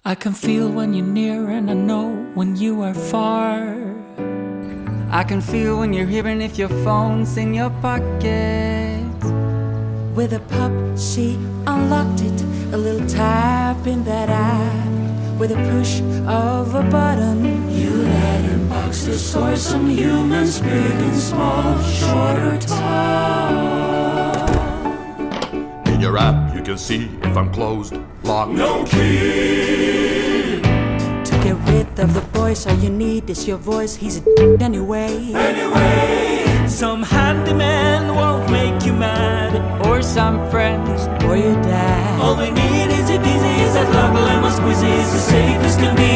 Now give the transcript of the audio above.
I can feel when you're near and I know when you are far. I can feel when you're here and if your phone's in your pocket. With a pop, she unlocked it. A little tap in that app. With a push of a button, you let him box the source. Some humans, big and small, short or tall. In your app you can see if I'm closed, locked, no key. To get rid of the voice, all you need is your voice. He's a anyway. Some handyman won't make you mad, Or some friends. Or your dad. all we need is a busy, is that love lemon squeezy, is the safest can be.